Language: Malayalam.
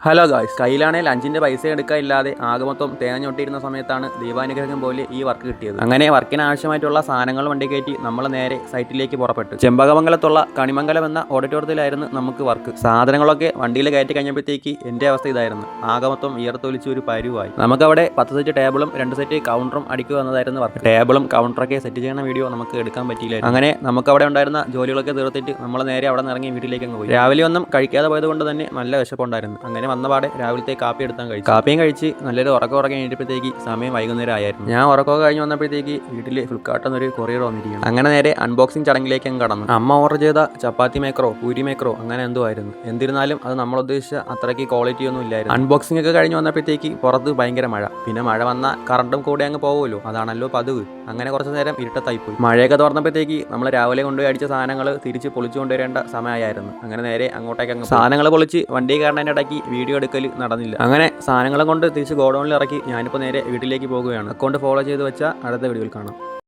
ഹലോ ഗായ്സ്, കയ്യിലാണെങ്കിൽ 5 പൈസ എടുക്കാനില്ലാതെ ആകെ മൊത്തം തേങ്ങ ഞൊട്ടിയിരുന്ന സമയത്താണ് ദൈവാനുഗ്രഹം പോലെ ഈ വർക്ക് കിട്ടിയത്. അങ്ങനെ വർക്കിന് ആവശ്യമായിട്ടുള്ള സാധനങ്ങൾ വണ്ടി കയറ്റി നമ്മൾ നേരെ സൈറ്റിലേക്ക് പുറപ്പെട്ടു. ചെമ്പകമംഗലത്തുള്ള കണിമംഗലം എന്ന ഓഡിറ്റോറിയത്തിലായിരുന്നു നമുക്ക് വർക്ക്. സാധനങ്ങളൊക്കെ വണ്ടിയിൽ കയറ്റി കഴിഞ്ഞപ്പോഴത്തേക്ക് എൻ്റെ അവസ്ഥ ഇതായിരുന്നു. ആകെ മൊത്തം വിയർത്തൊലിച്ച് ഒരു പരുവായി. നമുക്കവിടെ 10 സെറ്റ് ടേബിളും 2 സെറ്റ് കൗണ്ടറും അടിക്കുക എന്നതായിരുന്നു വർക്ക്. ടേബിളും കൗണ്ടറൊക്കെ സെറ്റ് ചെയ്യുന്ന വീഡിയോ നമുക്ക് എടുക്കാൻ പറ്റിയില്ല. അങ്ങനെ നമുക്കവിടെ ഉണ്ടായിരുന്ന ജോലികളൊക്കെ തീർത്തിട്ട് നമ്മൾ നേരെ അവിടെ നിന്ന് ഇറങ്ങി വീട്ടിലേക്ക് അങ്ങ് പോയി. രാവിലെ ഒന്നും കഴിക്കാതെ പോയത് കൊണ്ട് തന്നെ നല്ല വിശപ്പുണ്ടായിരുന്നു. അങ്ങനെ വന്നപാടെ രാവിലത്തെ കാപ്പി എടുത്താൽ കഴിച്ചു. കാപ്പിയും കഴിച്ച് നല്ലൊരു ഉറക്കം കഴിഞ്ഞപ്പോഴത്തേക്ക് സമയം വൈകുന്നേരം ആയിരുന്നു. ഞാൻ ഉറക്കമൊക്കെ കഴിഞ്ഞ് വന്നപ്പോഴത്തേക്ക് വീട്ടിൽ ഫ്ലിപ്കാർട്ടിൽ നിന്നൊരു കൊറിയർ വന്നിരിക്കുകയാണ്. അങ്ങനെ നേരെ അൺബോക്സിംഗ് ചടങ്ങിലേക്ക് അങ്ങ് കടന്നു. അമ്മ ഓർഡർ ചെയ്ത ചപ്പാത്തി മേക്കറോ പൂരി മേക്കറോ അങ്ങനെ എന്തോ ആയിരുന്നു. എന്നിരുന്നാലും അത് നമ്മൾ ഉദ്ദേശിച്ച അത്രയ്ക്ക് ക്വാളിറ്റി ഒന്നും ഇല്ലായിരുന്നു. അൺബോക്സിംഗ് ഒക്കെ കഴിഞ്ഞ് വന്നപ്പോഴത്തേക്ക് പുറത്ത് ഭയങ്കര മഴ. പിന്നെ മഴ വന്ന കറണ്ടും കൂടെ അങ്ങ് പോകുമല്ലോ, അതാണല്ലോ പതിവ്. അങ്ങനെ കുറച്ച് നേരം ഇരുട്ടത്തായിപ്പോയി. മഴയൊക്കെ തുറന്നപ്പോഴത്തേക്ക് നമ്മൾ രാവിലെ കൊണ്ടുപോയി അടിച്ച സാധനങ്ങൾ തിരിച്ച് പൊളിച്ചു കൊണ്ടുവരേണ്ട സമയമായിരുന്നു. അങ്ങനെ നേരെ അങ്ങോട്ടേക്ക് അങ്ങ് സാധനങ്ങൾ പൊളിച്ച് വണ്ടി കയറുന്നതിൻ്റെ ഇടയ്ക്ക് വീഡിയോ എടുക്കൽ നടന്നില്ല. അങ്ങനെ സാധനങ്ങളും കൊണ്ട് തിരിച്ച് ഗോഡൗണിൽ ഇറക്കി ഞാനിപ്പോൾ നേരെ വീട്ടിലേക്ക് പോകുകയാണ്. അക്കൗണ്ട് ഫോളോ ചെയ്ത് വെച്ചാൽ അടുത്ത വീഡിയോയിൽ കാണാം.